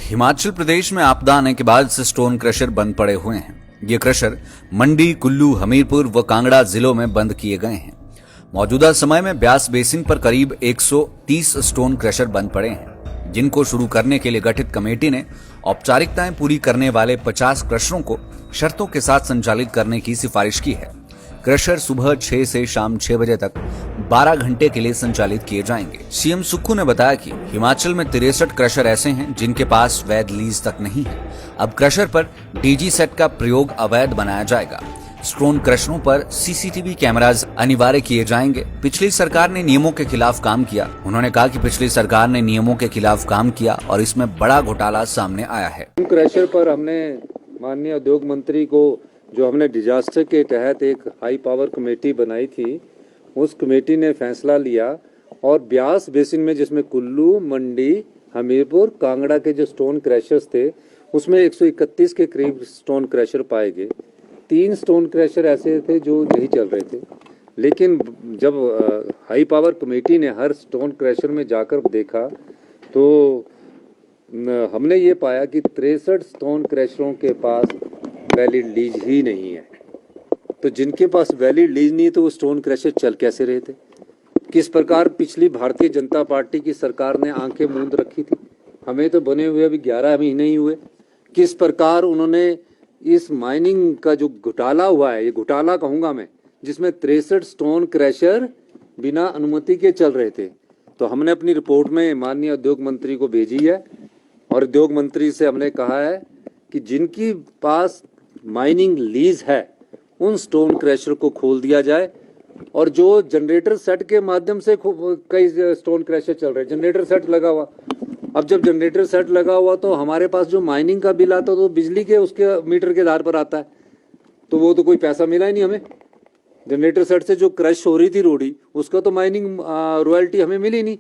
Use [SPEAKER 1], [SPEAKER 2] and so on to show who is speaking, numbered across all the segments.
[SPEAKER 1] हिमाचल प्रदेश में आपदा आने के बाद से स्टोन क्रशर बंद पड़े हुए हैं। ये क्रशर मंडी, कुल्लू, हमीरपुर व कांगड़ा जिलों में बंद किए गए हैं। मौजूदा समय में ब्यास बेसिन पर करीब 130 स्टोन क्रशर बंद पड़े हैं, जिनको शुरू करने के लिए गठित कमेटी ने औपचारिकताएं पूरी करने वाले 50 क्रशरों को शर्तों के साथ संचालित करने की सिफारिश की है। क्रशर सुबह 6 से शाम 6 बजे तक 12 घंटे के लिए संचालित किए जाएंगे। सीएम सुक्खू ने बताया कि हिमाचल में 63 क्रशर ऐसे हैं जिनके पास वैध लीज तक नहीं है। अब क्रशर पर डीजी सेट का प्रयोग अवैध बनाया जाएगा। स्टोन क्रशरों पर सीसीटीवी कैमराज अनिवार्य किए जाएंगे। पिछली सरकार ने नियमों के खिलाफ काम किया। उन्होंने कहा कि पिछली सरकार ने नियमों के खिलाफ काम किया और इसमें बड़ा घोटाला सामने आया है।
[SPEAKER 2] क्रशर पर हमने माननीय उद्योग मंत्री को जो हमने डिजास्टर के तहत एक हाई पावर कमेटी बनाई थी, उस कमेटी ने फैसला लिया और ब्यास बेसिन में जिसमें कुल्लू, मंडी, हमीरपुर, कांगड़ा के जो स्टोन क्रशर्स थे उसमें 131 के करीब स्टोन क्रशर पाए गए। 3 स्टोन क्रशर ऐसे थे जो नहीं चल रहे थे, लेकिन जब हाई पावर कमेटी ने हर स्टोन क्रशर में जाकर देखा तो हमने ये पाया कि 63 स्टोन क्रशरों के पास वैलिड लीज ही नहीं है। तो जिनके पास वैलिड लीज नहीं है तो वो स्टोन क्रशर चल कैसे रहे थे? किस प्रकार पिछली भारतीय जनता पार्टी की सरकार ने आंखें मूंद रखी थी? हमें तो बने हुए अभी 11 महीने ही हुए। किस प्रकार उन्होंने इस माइनिंग का जो घोटाला हुआ है, ये घोटाला कहूंगा मैं, जिसमें 63 स्टोन क्रशर बिना अनुमति के चल रहे थे, तो हमने अपनी रिपोर्ट में माननीय उद्योग मंत्री को भेजी है और उद्योग मंत्री से हमने कहा है कि जिनकी पास माइनिंग लीज है उन स्टोन क्रशर को खोल दिया जाए। और जो जनरेटर सेट के माध्यम से कई स्टोन क्रशर चल रहे हैं, जनरेटर सेट लगा हुआ, अब जब जनरेटर सेट लगा हुआ तो हमारे पास जो माइनिंग का बिल आता है तो बिजली के उसके मीटर के आधार पर आता है, तो वो तो कोई पैसा मिला ही नहीं हमें। जनरेटर सेट से जो क्रश हो रही थी रोडी, उसका तो माइनिंग रॉयल्टी हमें मिली नहीं।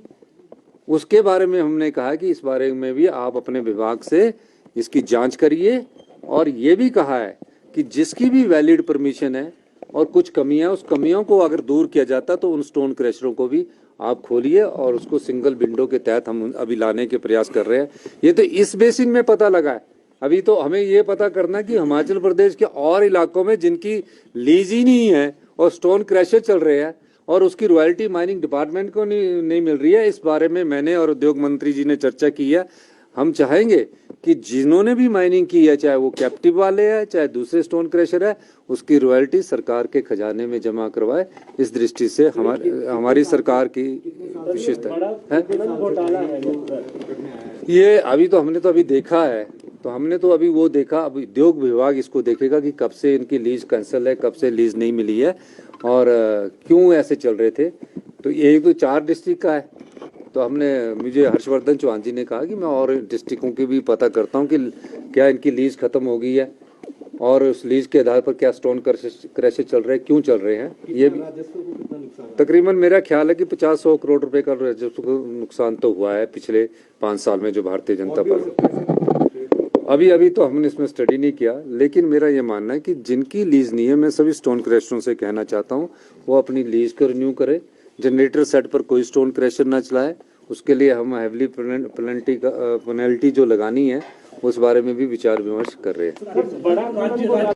[SPEAKER 2] उसके बारे में हमने कहा कि इस बारे में भी आप अपने विभाग से इसकी जांच करिए और ये भी कहा है कि जिसकी भी वैलिड परमिशन है और कुछ कमियां, उस कमियों को अगर दूर किया जाता तो उन स्टोन क्रशरों को भी आप खोलिए और उसको सिंगल विंडो के तहत हम अभी लाने के प्रयास कर रहे हैं। ये तो इस बेसिन में पता लगा है, अभी तो हमें ये पता करना कि हिमाचल प्रदेश के और इलाकों में जिनकी लीज ही नहीं है और स्टोन क्रशर चल रहे हैं और उसकी रॉयल्टी माइनिंग डिपार्टमेंट को नहीं मिल रही है। इस बारे में मैंने और उद्योग मंत्री जी ने चर्चा की है। हम चाहेंगे कि जिन्होंने भी माइनिंग की है, चाहे वो कैप्टिव वाले हैं चाहे दूसरे स्टोन क्रशर है, उसकी रॉयल्टी सरकार के खजाने में जमा करवाए। इस दृष्टि से हमारी सरकार की विशेषता है। ये अभी तो हमने तो अभी देखा है, तो हमने तो अभी वो देखा, अब उद्योग विभाग इसको देखेगा कि कब से इनकी लीज कैंसिल है, कब से लीज नहीं मिली है और क्यों ऐसे चल रहे थे। तो ये तो 4 डिस्ट्रिक्ट का है, तो हमने, मुझे हर्षवर्धन चौहान जी ने कहा कि मैं और डिस्ट्रिक्टों की भी पता करता हूं कि क्या इनकी लीज खत्म हो गई है और उस लीज के आधार पर क्या स्टोन क्रशर चल रहे हैं, क्यों चल रहे हैं। ये भी तकरीबन मेरा ख्याल है कि 50-100 करोड़ रुपए का राजस्व नुकसान तो हुआ है पिछले 5 साल में जो भारतीय जनता पार्टी। अभी तो हमने इसमें स्टडी नहीं किया, लेकिन मेरा ये मानना है कि जिनकी लीज नहीं है, मैं सभी स्टोन क्रशरों से कहना चाहता हूँ वो अपनी लीज को रिन्यू करे। जनरेटर सेट पर कोई स्टोन क्रशर ना चलाए, उसके लिए हम हेवली पेनल्टी जो लगानी है उस बारे में भी विचार विमर्श कर रहे हैं।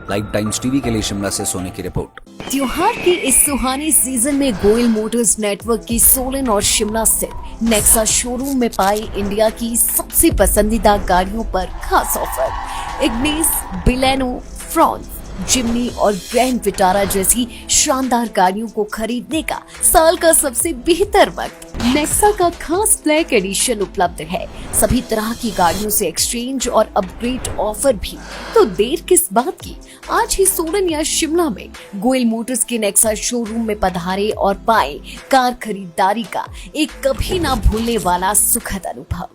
[SPEAKER 1] लाइव टाइम्स टीवी के लिए शिमला से सोनी की रिपोर्ट।
[SPEAKER 3] त्योहार के इस सुहाने सीजन में गोयल मोटर्स नेटवर्क की सोलन और शिमला स्थित नेक्सा शोरूम में पाई इंडिया की सबसे पसंदीदा गाड़ियों पर खास ऑफर। इग्निस, बिलेनो, फ्रॉन्स, जिमनी और ग्रैंड विटारा जैसी शानदार गाड़ियों को खरीदने का साल का सबसे बेहतर वक्त। नेक्सा का खास ब्लैक एडिशन उपलब्ध है। सभी तरह की गाड़ियों से एक्सचेंज और अपग्रेड ऑफर भी। तो देर किस बात की, आज ही सोलन या शिमला में गोयल मोटर्स के नेक्सा शोरूम में पधारे और पाएं कार खरीदारी का एक कभी ना भूलने वाला सुखद अनुभव।